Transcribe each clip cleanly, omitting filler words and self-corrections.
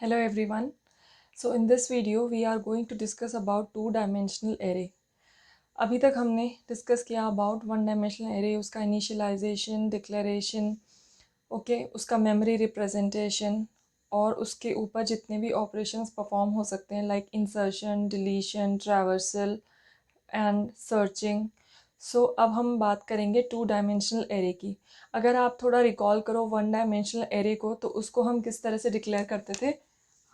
Hello everyone. So in this video we are going to discuss about two-dimensional array. अभी तक हमने discuss किया about one dimensional array, उसका initialisation, declaration, okay, उसका memory representation और उसके ऊपर जितने भी ऑपरेशंस परफॉर्म हो सकते हैं like insertion, deletion, traversal and searching. So अब हम बात करेंगे टू डायमेंशनल एरे की. अगर आप थोड़ा रिकॉल करो वन डायमेंशनल एरे को, तो उसको हम किस तरह से डिक्लेयर करते थे.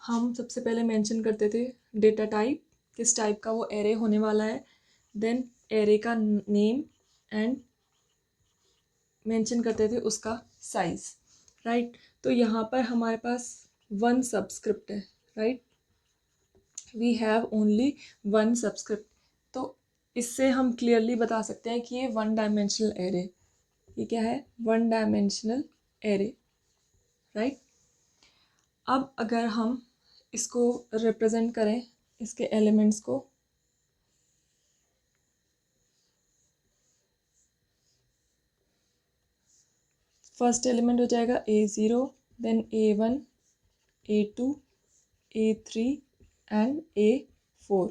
हम सबसे पहले मेंशन करते थे डेटा टाइप, किस टाइप का वो एरे होने वाला है, देन एरे का नेम एंड मेंशन करते थे उसका साइज. राइट. तो यहाँ पर हमारे पास वन सबस्क्रिप्ट है. Right, we have only one subscript. तो इससे हम क्लियरली बता सकते हैं कि ये वन डायमेंशनल एरे. ये क्या है? One dimensional array. राइट. अब अगर हम इसको रिप्रेजेंट करें, इसके एलिमेंट्स को, फर्स्ट एलिमेंट हो जाएगा A0, then A1, A2, A3 and A4.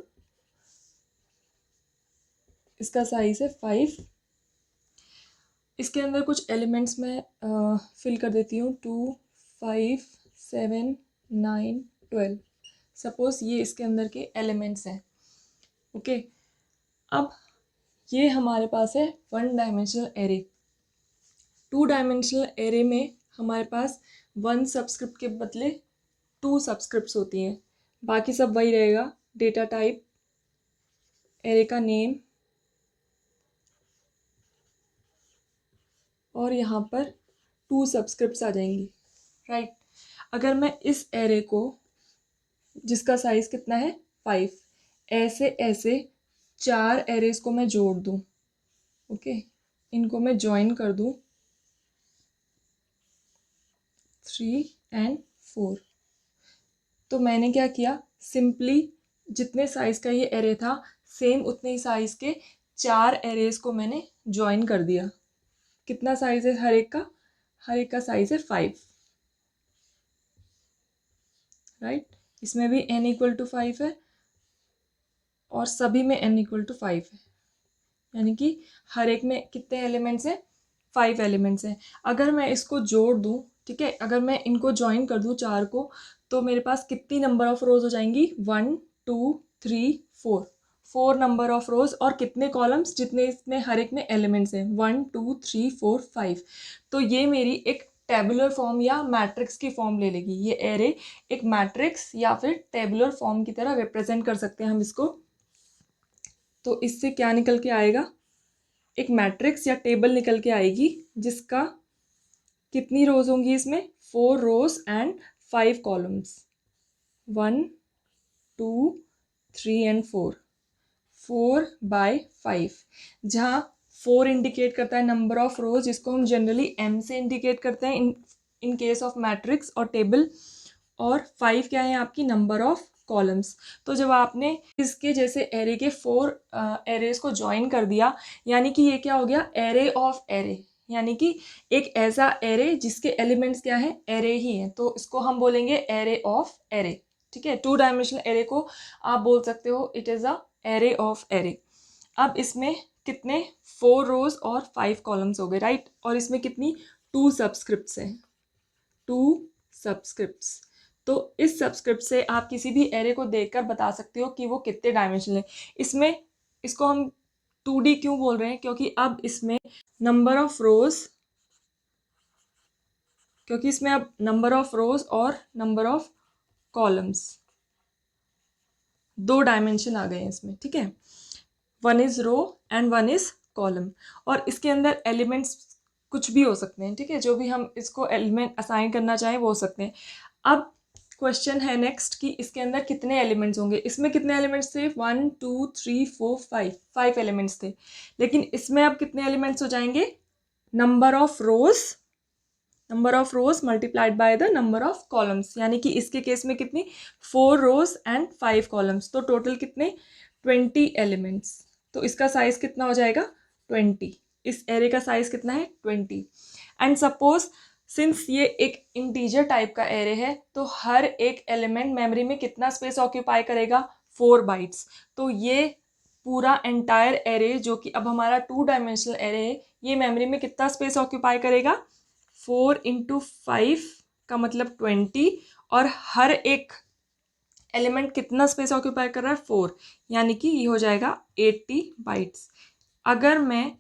इसका साइज है 5. इसके अंदर कुछ एलिमेंट्स में फिल कर देती हूँ. 2, 5, 7, 9, 12. सपोज ये इसके अंदर के एलिमेंट्स हैं. ओके. अब ये हमारे पास है one dimensional array. Two dimensional array में हमारे पास वन सबस्क्रिप्ट के बदले टू सबस्क्रिप्ट्स होती हैं. बाकी सब वही रहेगा. डेटा टाइप, एरे का नेम और यहाँ पर टू सबस्क्रिप्ट्स आ जाएंगी. राइट. अगर मैं इस एरे को, जिसका साइज कितना है 5, ऐसे ऐसे 4 एरेज को मैं जोड़ दूँ. ओके. इनको मैं ज्वाइन कर दूँ 3 एंड 4. तो मैंने क्या किया, सिंपली जितने साइज़ का ये एरे था सेम उतने ही साइज़ के 4 एरेज को मैंने ज्वाइन कर दिया. कितना साइज़ है हर एक का? हर एक का साइज़ है 5. राइट. इसमें भी n इक्वल टू 5 है और सभी में n इक्वल टू 5 है. यानी कि हर एक में कितने एलिमेंट्स हैं? 5 एलिमेंट्स हैं. अगर मैं इसको जोड़ दूँ, ठीक है, अगर मैं इनको ज्वाइन कर दूँ 4 को, तो मेरे पास कितनी नंबर ऑफ रोज हो जाएंगी? 1, 2, 3, 4. 4 नंबर ऑफ रोज. और कितने कॉलम्स? जितने इसमें हर एक में एलिमेंट्स हैं. 1, 2, 3, 4, 5. तो ये मेरी एक टेबुलर फॉर्म या मैट्रिक्स की फॉर्म ले लेगी. ये एरे एक मैट्रिक्स या फिर टेबुलर फॉर्म की तरह रिप्रेजेंट कर सकते हैं हम इसको. तो इससे क्या निकल के आएगा? एक मैट्रिक्स या टेबल निकल के आएगी जिसका कितनी रोज होंगी इसमें? 4 रोज एंड 5 कॉलम्स. 1, 2, 3 एंड 4. 4/5. जहाँ 4 इंडिकेट करता है नंबर ऑफ रोज, जिसको हम जनरली m से इंडिकेट करते हैं इन केस ऑफ मैट्रिक्स और टेबल. और 5 क्या है? आपकी नंबर ऑफ कॉलम्स. तो जब आपने इसके जैसे एरे के 4 एरेज को ज्वाइन कर दिया, यानी कि ये क्या हो गया? Array of array. यानी कि एक ऐसा एरे जिसके एलिमेंट्स क्या है? एरे ही हैं. तो इसको हम बोलेंगे एरे ऑफ एरे. ठीक है. टू डायमेंशनल एरे को आप बोल सकते हो it is a array of array. अब इसमें कितने? 4 रोज और 5 कॉलम्स हो गए. राइट. और इसमें कितनी? 2 सब्सक्रिप्ट्स हैं. 2 सब्सक्रिप्ट्स. तो इस सब्सक्रिप्ट से आप किसी भी एरे को देखकर बता सकते हो कि वो कितने डायमेंशनल है. इसमें इसको हम 2D क्यों बोल रहे हैं? क्योंकि अब इसमें नंबर ऑफ रोज, क्योंकि इसमें अब नंबर ऑफ रोज और नंबर ऑफ कॉलम्स 2 डायमेंशन आ गए हैं इसमें. ठीक है. 1 is row and 1 is column. और इसके अंदर एलिमेंट्स कुछ भी हो सकते हैं. ठीक है. जो भी हम इसको एलिमेंट असाइन करना चाहें वो हो सकते हैं. अब क्वेश्चन है नेक्स्ट कि इसके अंदर कितने एलिमेंट्स होंगे. इसमें कितने एलिमेंट्स थे? 1, 2, 3, 4, 5. 5 एलिमेंट्स थे. लेकिन इसमें अब कितने एलिमेंट्स हो जाएंगे? Number of rose multiplied by the number of columns. यानी कि इसके केस में कितनी? 4 रोज एंड 5 कॉलम्स. तो टोटल कितने? 20 एलिमेंट्स. तो इसका साइज कितना हो जाएगा? 20. इस एरे का साइज कितना है? 20. एंड सपोज सिंस ये एक इंटीजर टाइप का एरे है तो हर एक एलिमेंट मेमोरी में कितना स्पेस ऑक्यूपाई करेगा, 4 बाइट्स। तो ये पूरा एंटायर एरे जो कि अब हमारा 2 डायमेंशनल एरे है, ये मेमोरी में कितना स्पेस ऑक्यूपाई करेगा, 4 × 5 का मतलब 20, और हर एक एलिमेंट कितना स्पेस ऑक्यूपाई कर रहा है, 4, यानी कि ये हो जाएगा 80 बाइट्स। अगर मैं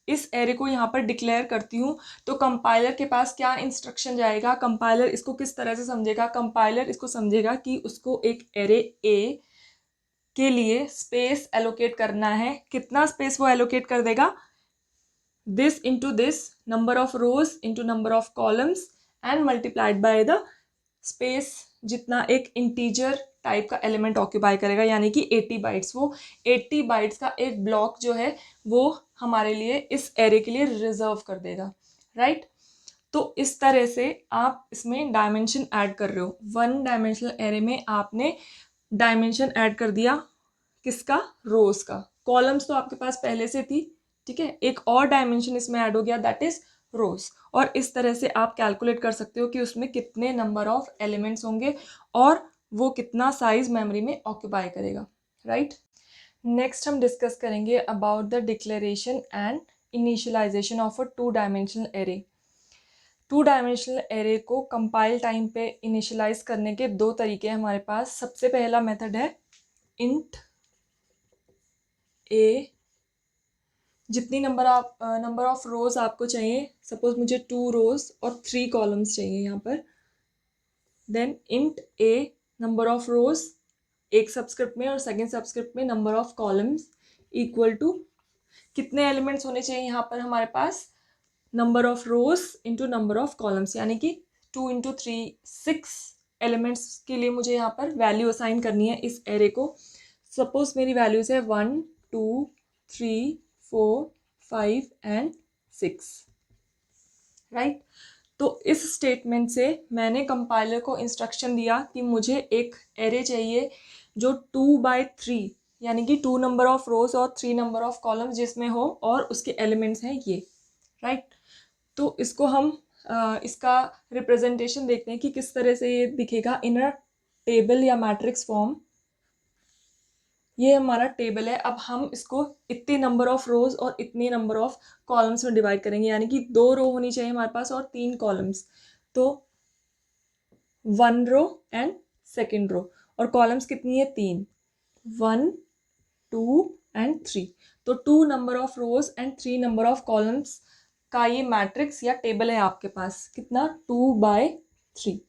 इस एरे को यहाँ पर डिक्लेयर करती हूँ तो कंपाइलर के पास क्या इंस्ट्रक्शन जाएगा, कंपाइलर इसको किस तरह से समझेगा, कंपाइलर इसको समझेगा कि उसको एक एरे ए के लिए स्पेस एलोकेट करना है। कितना स्पेस वो एलोकेट कर देगा, this into this, number of rows into number of columns and multiplied by the space जितना एक इंटीजर टाइप का एलिमेंट ऑक्यूपाई करेगा, यानी कि 80 बाइट्स। वो 80 बाइट्स का एक ब्लॉक जो है वो हमारे लिए इस एरे के लिए रिजर्व कर देगा, राइट। तो इस तरह से आप इसमें डायमेंशन ऐड कर रहे हो। 1 डायमेंशनल एरे में आपने डायमेंशन ऐड कर दिया, किसका, रोज का। कॉलम्स तो आपके पास पहले से थी, ठीक है, एक और डायमेंशन इसमें ऐड हो गया, दैट इज रोज। और इस तरह से आप कैलकुलेट कर सकते हो कि उसमें कितने नंबर ऑफ एलिमेंट्स होंगे और वो कितना साइज मेमोरी में ऑक्यूपाई करेगा, राइट। नेक्स्ट हम डिस्कस करेंगे about the declaration and initialization of a 2 dimensional array. 2 dimensional array को कंपाइल टाइम पे इनिशियलाइज करने के 2 तरीके हैं हमारे पास। सबसे पहला मेथड है इंट ए, जितनी नंबर ऑफ रोज आपको चाहिए, सपोज मुझे 2 रोज और 3 कॉलम्स चाहिए यहाँ पर, then int a number of rows एक सबस्क्रिप्ट में और सेकेंड सबस्क्रिप्ट में number of columns equal to कितने एलिमेंट्स होने चाहिए यहाँ पर हमारे पास, number of rows into number of columns, यानी कि 2 × 3 6 एलिमेंट्स के लिए मुझे यहाँ पर वैल्यू असाइन करनी है इस एरे को। सपोज मेरी वैल्यूज है 1 2 3 4 5 एंड 6, राइट। तो इस स्टेटमेंट से मैंने कंपाइलर को इंस्ट्रक्शन दिया कि मुझे एक एरे चाहिए जो 2/3 यानी कि 2 नंबर ऑफ रोज और 3 नंबर ऑफ कॉलम्स जिसमें हो, और उसके एलिमेंट्स हैं ये, राइट। तो इसको हम इसका रिप्रेजेंटेशन देखते हैं कि किस तरह से ये दिखेगा इन अ टेबल या मैट्रिक्स फॉर्म। ये हमारा टेबल है। अब हम इसको इतने नंबर ऑफ रोज और इतने नंबर ऑफ कॉलम्स में डिवाइड करेंगे, यानी कि 2 रो होनी चाहिए हमारे पास और 3 कॉलम्स। तो 1 रो एंड सेकेंड रो, और कॉलम्स कितनी है, 3, 1 2 एंड 3। तो 2 number of rose and 3 number of columns का ये मैट्रिक्स या टेबल है आपके पास, कितना, 2/3,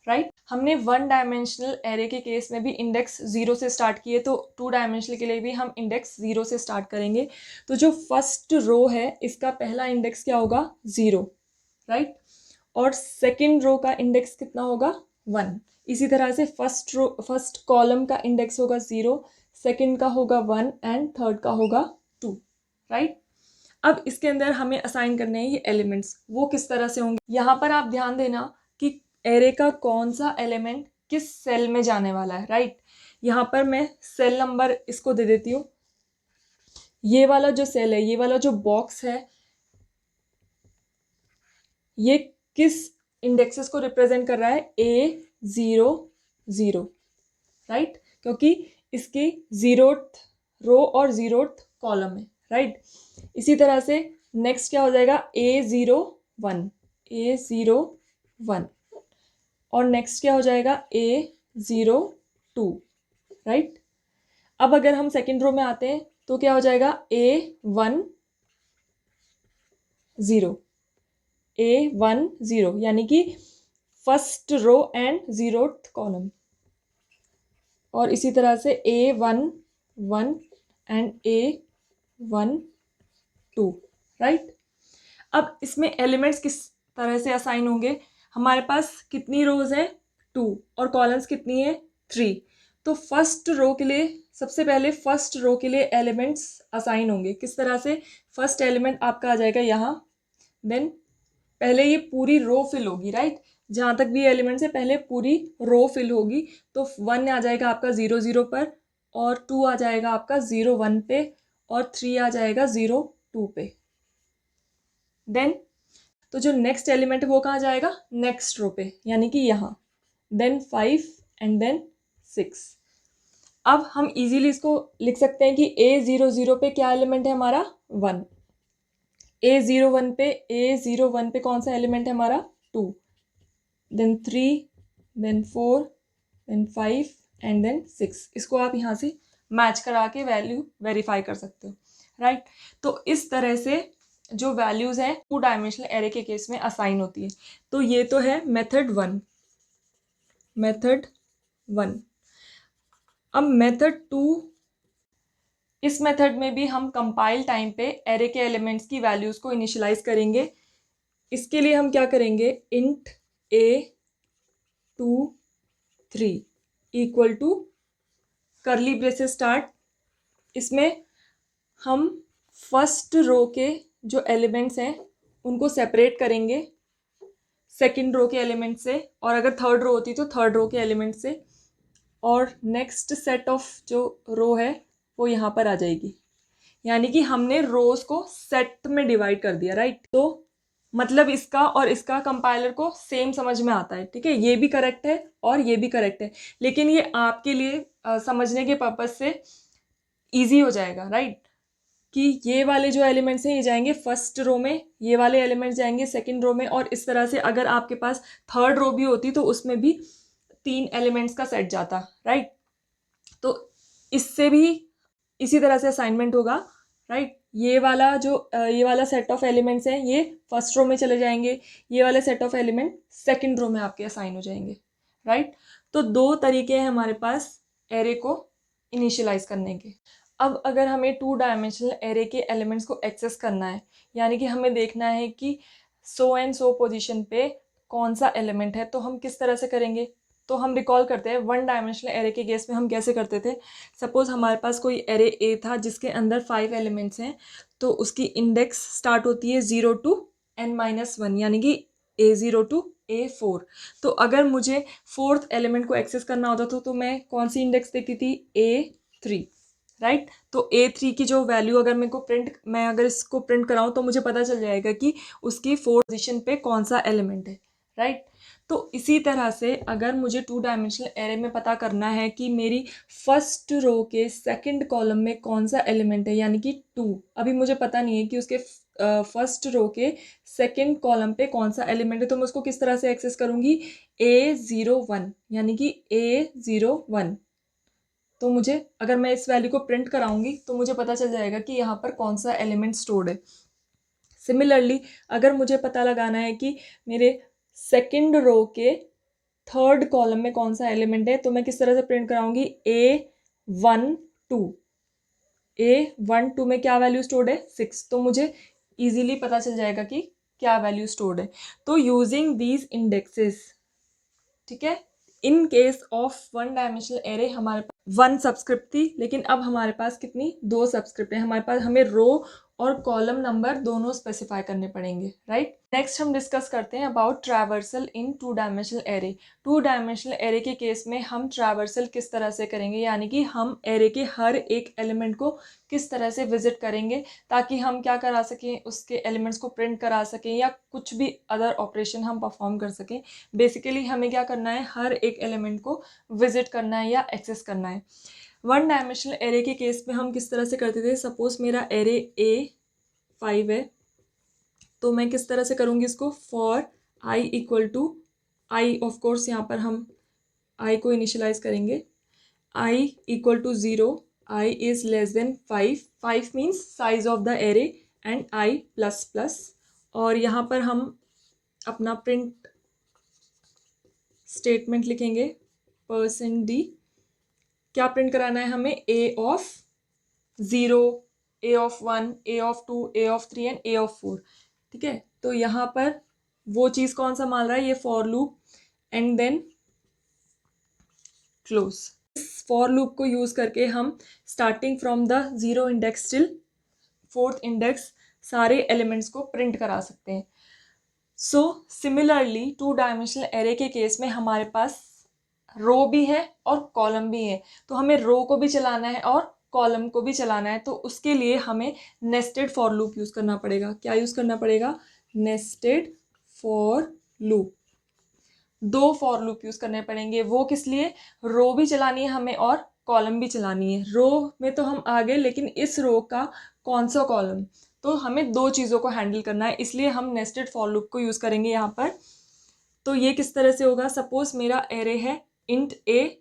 राइट। हमने 1 डायमेंशनल एरे के केस में भी इंडेक्स 0 से स्टार्ट किए, तो 2 डायमेंशनल के लिए भी हम इंडेक्स 0 से स्टार्ट करेंगे। तो जो फर्स्ट रो है इसका पहला इंडेक्स क्या होगा, 0, राइट। और सेकेंड रो का इंडेक्स कितना होगा, 1। इसी तरह से फर्स्ट कॉलम का इंडेक्स होगा 0, सेकेंड का होगा 1 एंड थर्ड का होगा 2, राइट। अब इसके अंदर हमें असाइन करने हैं ये एलिमेंट्स, वो किस तरह से होंगे। यहाँ पर आप ध्यान देना कि एरे का कौन सा एलिमेंट किस सेल में जाने वाला है, राइट। यहाँ पर मैं सेल नंबर इसको दे देती हूँ। ये वाला जो सेल है, ये वाला जो बॉक्स है, ये किस इंडेक्सेस को रिप्रेजेंट कर रहा है, A0 0, राइट, क्योंकि इसकी 0th रो और 0th कॉलम है, राइट। इसी तरह से नेक्स्ट क्या हो जाएगा, A0 1 और नेक्स्ट क्या हो जाएगा, A0 2, राइट। अब अगर हम सेकेंड रो में आते हैं तो क्या हो जाएगा, A1 0 यानी कि first row and 0th column. और इसी तरह से A1 1 एंड A1 2, राइट। अब इसमें एलिमेंट्स किस तरह से असाइन होंगे, हमारे पास कितनी रोज है, 2, और कॉलम्स कितनी है, 3। तो फर्स्ट रो के लिए सबसे पहले फर्स्ट रो के लिए एलिमेंट्स असाइन होंगे किस तरह से, फर्स्ट एलिमेंट आपका आ जाएगा यहाँ, देन पहले ये पूरी रो फिल होगी, राइट। जहाँ तक भी एलिमेंट्स है पहले पूरी रो फिल होगी। तो 1 आ जाएगा आपका 0 0 पर, और 2 आ जाएगा आपका 0 1 पे, और 3 आ जाएगा 0 2 पे। देन तो जो नेक्स्ट एलिमेंट है वो कहाँ जाएगा, नेक्स्ट रो पे, यानी कि यहाँ, देन 5 एंड देन 6। अब हम इजीली इसको लिख सकते हैं कि A00 पे क्या एलिमेंट है हमारा, 1। A01 पे कौन सा एलिमेंट है हमारा, 2, then 3, then 4, then 5 and then 6। इसको आप यहाँ से मैच करा के वैल्यू वेरीफाई कर सकते हो, राइट। तो इस तरह से जो वैल्यूज हैं 2 डायमेंशनल एरे के केस में असाइन होती है। तो ये तो है मेथड 1। अब मेथड 2, इस मेथड में भी हम कंपाइल टाइम पे एरे के एलिमेंट्स की वैल्यूज को इनिशियलाइज करेंगे। इसके लिए हम क्या करेंगे, int A23 equal to curly braces start. इसमें हम फर्स्ट रो के जो एलिमेंट्स हैं उनको सेपरेट करेंगे सेकंड रो के एलिमेंट से, और अगर थर्ड रो होती तो थर्ड रो के एलिमेंट से, और नेक्स्ट सेट ऑफ जो रो है वो यहाँ पर आ जाएगी। यानी कि हमने रोज को सेट में डिवाइड कर दिया, राइट। तो मतलब इसका और इसका कंपाइलर को सेम समझ में आता है, ठीक है। ये भी करेक्ट है और ये भी करेक्ट है, लेकिन ये आपके लिए समझने के पर्पज से इजी हो जाएगा, राइट, कि ये वाले जो एलिमेंट्स हैं ये जाएंगे फर्स्ट रो में, ये वाले एलिमेंट्स जाएंगे सेकंड रो में, और इस तरह से अगर आपके पास थर्ड रो भी होती तो उसमें भी 3 एलिमेंट्स का सेट जाता, राइट। तो इससे भी इसी तरह से असाइनमेंट होगा, राइट। ये वाला सेट ऑफ एलिमेंट्स हैं ये फर्स्ट रो में चले जाएंगे, ये वाले set of element second row में आपके असाइन हो जाएंगे, राइट। तो 2 तरीके हैं हमारे पास एरे को इनिशियलाइज करने के। अब अगर हमें 2 डायमेंशनल एरे के एलिमेंट्स को एक्सेस करना है, यानी कि हमें देखना है कि सो एंड सो पोजीशन पे कौन सा एलिमेंट है, तो हम किस तरह से करेंगे। तो हम रिकॉल करते हैं 1 डायमेंशनल एरे के केस में हम कैसे करते थे। सपोज हमारे पास कोई एरे ए था जिसके अंदर 5 एलिमेंट्स हैं, तो उसकी इंडेक्स स्टार्ट होती है 0 to n-1, यानी कि A0 to A4। तो अगर मुझे 4th एलिमेंट को एक्सेस करना होता तो मैं कौन सी इंडेक्स देखती थी, A3, राइट। तो A3 की जो वैल्यू अगर मैं अगर इसको प्रिंट कराऊं तो मुझे पता चल जाएगा कि उसकी 4th पोजीशन पे कौन सा एलिमेंट है, राइट। तो इसी तरह से अगर मुझे 2 डायमेंशनल एरे में पता करना है कि मेरी फर्स्ट रो के सेकंड कॉलम में कौन सा एलिमेंट है, यानी कि 2, अभी मुझे पता नहीं है कि उसके फर्स्ट रो के सेकंड कॉलम पे कौन सा एलिमेंट है, तो मैं उसको किस तरह से एक्सेस करूंगी, A01, यानी कि A01। तो मुझे अगर मैं इस वैल्यू को प्रिंट कराऊंगी तो मुझे पता चल जाएगा कि यहाँ पर कौन सा एलिमेंट स्टोर्ड है। सिमिलरली अगर मुझे पता लगाना है कि मेरे सेकंड रो के थर्ड कॉलम में कौन सा एलिमेंट है, तो मैं किस तरह से प्रिंट कराऊंगी, A12 में क्या वैल्यू स्टोर्ड है, 6। तो मुझे इजीली पता चल जाएगा कि क्या वैल्यू स्टोर्ड है। तो यूजिंग दीज इंडेक्सेस, ठीक है, in case of 1 dimensional array हमारे पास 1 सब्सक्रिप्ट थी, लेकिन अब हमारे पास कितनी, 2 सब्सक्रिप्ट है हमारे पास। हमें रो और कॉलम नंबर दोनों स्पेसिफाई करने पड़ेंगे, राइट। नेक्स्ट हम डिस्कस करते हैं about traversal in 2 dimensional array. 2 dimensional array के केस में हम ट्रैवर्सल किस तरह से करेंगे, यानी कि हम एरे के हर एक एलिमेंट को किस तरह से विजिट करेंगे ताकि हम क्या करा सकें, उसके एलिमेंट्स को प्रिंट करा सकें या कुछ भी अदर ऑपरेशन हम परफॉर्म कर सकें। बेसिकली हमें क्या करना है, हर एक एलिमेंट को विजिट करना है या एक्सेस करना है। 1 डायमेंशनल एरे के केस में हम किस तरह से करते थे, सपोज मेरा एरे A5 है, तो मैं किस तरह से करूँगी इसको, for i equal to i, of course यहाँ पर हम i को इनिशियलाइज करेंगे, i equal to 0, i is less than 5 means size of the array, and i plus plus, और यहाँ पर हम अपना प्रिंट स्टेटमेंट लिखेंगे %d। क्या प्रिंट कराना है हमें, A of 0, A of 1, A of 2, A of 3 and A of 4, ठीक है। तो यहाँ पर वो चीज़ कौन सा मान रहा है, ये for loop, and then close. इस फॉर लूप को यूज़ करके हम starting from the 0 index till 4th index सारे एलिमेंट्स को प्रिंट करा सकते हैं। सो सिमिलरली 2 डायमेंशनल एरे के केस में हमारे पास रो भी है और कॉलम भी है, तो हमें रो को भी चलाना है और कॉलम को भी चलाना है। तो उसके लिए हमें नेस्टेड फॉर लूप यूज़ करना पड़ेगा। क्या यूज़ करना पड़ेगा, nested for loop, 2 for loop use करने पड़ेंगे। वो किस लिए, रो भी चलानी है हमें और कॉलम भी चलानी है। रो में तो हम आ गए, लेकिन इस रो का कौन सा कॉलम, तो हमें 2 चीज़ों को हैंडल करना है, इसलिए हम नेस्टेड फॉर लूप को यूज़ करेंगे यहाँ पर। तो ये किस तरह से होगा, सपोज मेरा एरे है int A,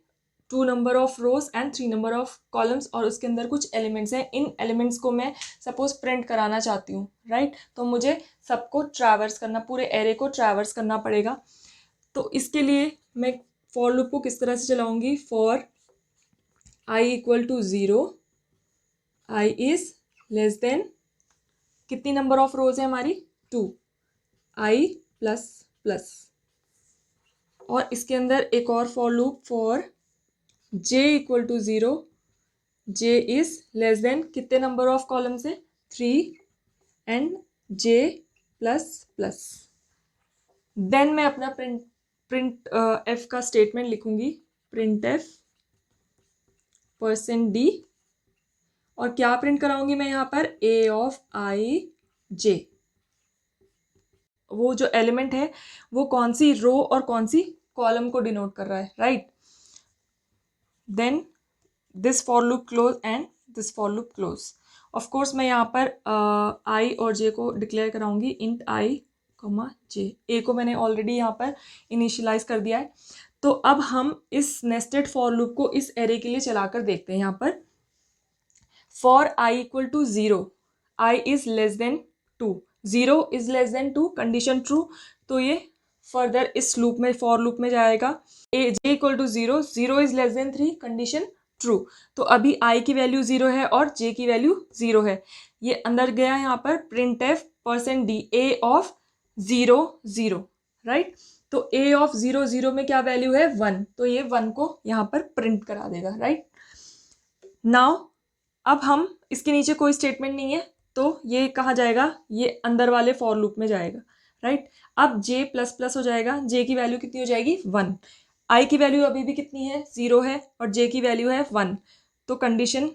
2 number of rose and 3 number of columns, और उसके अंदर कुछ एलिमेंट्स हैं। इन एलिमेंट्स को मैं सपोज प्रिंट कराना चाहती हूँ, राइट। तो मुझे सबको ट्रैवर्स करना, पूरे एरे को ट्रैवर्स करना पड़ेगा। तो इसके लिए मैं फॉर लूप को किस तरह से चलाऊंगी, for i equal to 0, i is less than, कितनी नंबर ऑफ रोज है हमारी, 2, आई प्लस प्लस। और इसके अंदर एक और for loop, for j equal to 0, j is less than, कितने नंबर ऑफ कॉलम्स है, 3, and j plus plus. Then मैं अपना प्रिंट एफ का स्टेटमेंट लिखूंगी, प्रिंट एफ %d, और क्या प्रिंट कराऊंगी मैं यहाँ पर, ए ऑफ आई जे। वो जो एलिमेंट है वो कौन सी रो और कौन सी कॉलम को डिनोट कर रहा है, right. Then this for loop close and this for loop close. Of course मैं यहाँ पर आई और जे को डिक्लेयर कराऊंगी, int i comma j. A को मैंने ऑलरेडी यहाँ पर इनिशियलाइज कर दिया है। तो अब हम इस नेस्टेड फॉर लूप को इस एरे के लिए चलाकर देखते हैं। यहाँ पर for i equal to 0, i is less than 2, 0 is less than 2, condition true. तो ये फर्दर इस लूप में, फॉर लूप में जाएगा। A j equal to 0, 0 is less than 3, condition true. तो अभी आई की वैल्यू 0 है और जे की वैल्यू 0 है। ये अंदर गया यहाँ पर print f %d, A of 0 0, right. तो ए ऑफ 0 0 में क्या वैल्यू है, 1, तो ये 1 को यहाँ पर प्रिंट करा देगा, राइट। नाउ अब हम, इसके नीचे कोई स्टेटमेंट नहीं है, तो ये कहाँ जाएगा, ये अंदर वाले फॉर लूप में जाएगा, राइट। अब जे प्लस प्लस हो जाएगा, जे की वैल्यू कितनी हो जाएगी, 1। आई की वैल्यू अभी भी कितनी है, 0 है, और जे की वैल्यू है 1। तो कंडीशन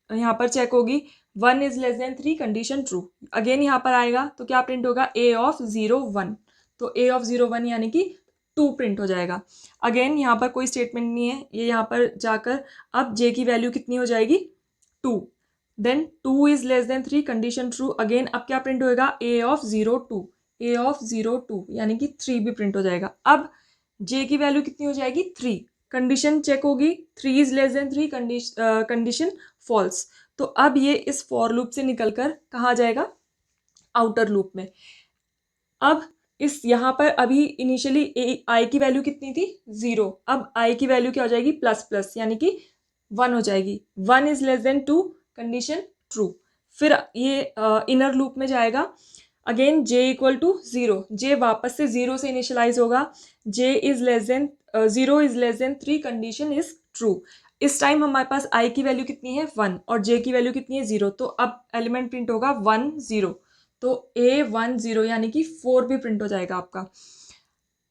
यहाँ पर चेक होगी, 1 is less than 3, condition true. Again यहाँ पर आएगा तो क्या प्रिंट होगा, ए ऑफ 0 1, तो ए ऑफ 0 1 यानी कि 2 प्रिंट हो जाएगा। अगेन यहाँ पर कोई स्टेटमेंट नहीं है, ये यहाँ पर जाकर अब जे की वैल्यू कितनी हो जाएगी, 2, then 2 is less than 3, condition true. Again अब क्या प्रिंट होएगा, ए ऑफ 0 2, ए ऑफ 0 2 यानी कि 3 भी प्रिंट हो जाएगा। अब जे की वैल्यू कितनी हो जाएगी, 3, कंडीशन चेक होगी, 3 is less than 3, condition false. तो अब ये इस फॉर लूप से निकलकर कहाँ जाएगा, आउटर लूप में। अब इस यहाँ पर अभी इनिशियली आई की वैल्यू कितनी थी, 0, अब आई की वैल्यू क्या हो जाएगी, प्लस प्लस यानी कि 1 हो जाएगी। 1 is less than 2, condition true. फिर ये इनर लूप में जाएगा। Again j equal to 0, j वापस से 0 से इनिशियलाइज होगा। J is less than 0 is less than 3, condition is true. इस टाइम हमारे पास आई की वैल्यू कितनी है, 1, और जे की वैल्यू कितनी है, 0। तो अब एलिमेंट प्रिंट होगा 1 0, तो ए 1 0 यानी कि 4 भी प्रिंट हो जाएगा आपका।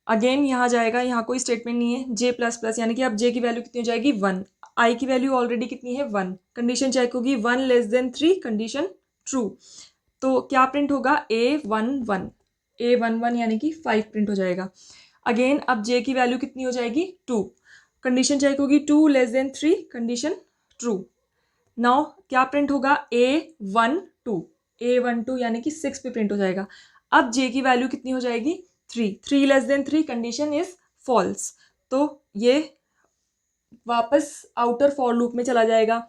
अगेन यहाँ जाएगा, यहाँ कोई स्टेटमेंट नहीं है, जे प्लस प्लस यानी कि अब जे की वैल्यू कितनी हो जाएगी, 1। आई की वैल्यू ऑलरेडी कितनी है, 1, कंडीशन चेक होगी, 1 लेस देन 3, कंडीशन ट्रू। तो क्या प्रिंट होगा, ए 1 1, ए 1 1 यानी कि 5 प्रिंट हो जाएगा। अगेन अब जे की वैल्यू कितनी हो जाएगी, 2, कंडीशन चेक होगी, 2 less than 3, condition true. Now क्या प्रिंट होगा, ए 1 2, ए 1 2 यानी कि 6 पे प्रिंट हो जाएगा। अब जे की वैल्यू कितनी हो जाएगी, 3, 3 less than 3, condition is false. तो ये वापस आउटर फॉर लूप में चला जाएगा।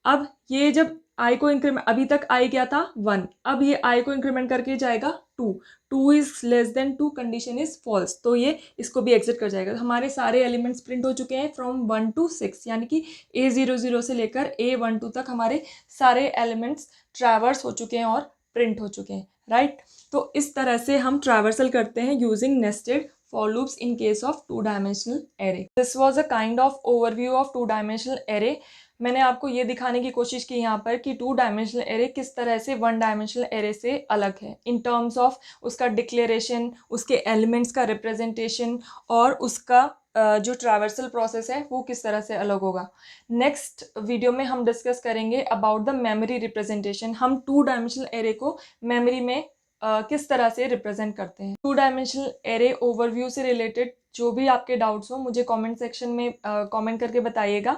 अब ये जब आई को इंक्रीमेंट, अभी तक आई क्या था, 1, अब ये आई को इंक्रीमेंट करके जाएगा 2, 2 is less than 2, condition is false. तो ये इसको भी एग्जिट कर जाएगा। हमारे सारे एलिमेंट्स प्रिंट हो चुके हैं फ्रॉम 1 to 6, यानी कि ए 0 0 से लेकर ए 1 2 तक हमारे सारे एलिमेंट्स ट्रैवर्स हो चुके हैं और प्रिंट हो चुके हैं, राइट। तो इस तरह से हम ट्रैवर्सल करते हैं using nested for loops in case of two-dimensional array. This was a kind of overview of two-dimensional array. मैंने आपको ये दिखाने की कोशिश की यहाँ पर कि टू डायमेंशनल एरे किस तरह से वन डायमेंशनल एरे से अलग है इन टर्म्स ऑफ उसका डिक्लेरेशन, उसके एलिमेंट्स का रिप्रेजेंटेशन और उसका जो ट्रैवर्सल प्रोसेस है वो किस तरह से अलग होगा। नेक्स्ट वीडियो में हम डिस्कस करेंगे अबाउट द मेमोरी रिप्रेजेंटेशन। हम टू डायमेंशनल एरे को मेमोरी में किस तरह से रिप्रेजेंट करते हैं। 2 डायमेंशनल एरे ओवरव्यू से रिलेटेड जो भी आपके डाउट्स हो मुझे कमेंट सेक्शन में कमेंट करके बताइएगा।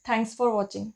Thanks for watching.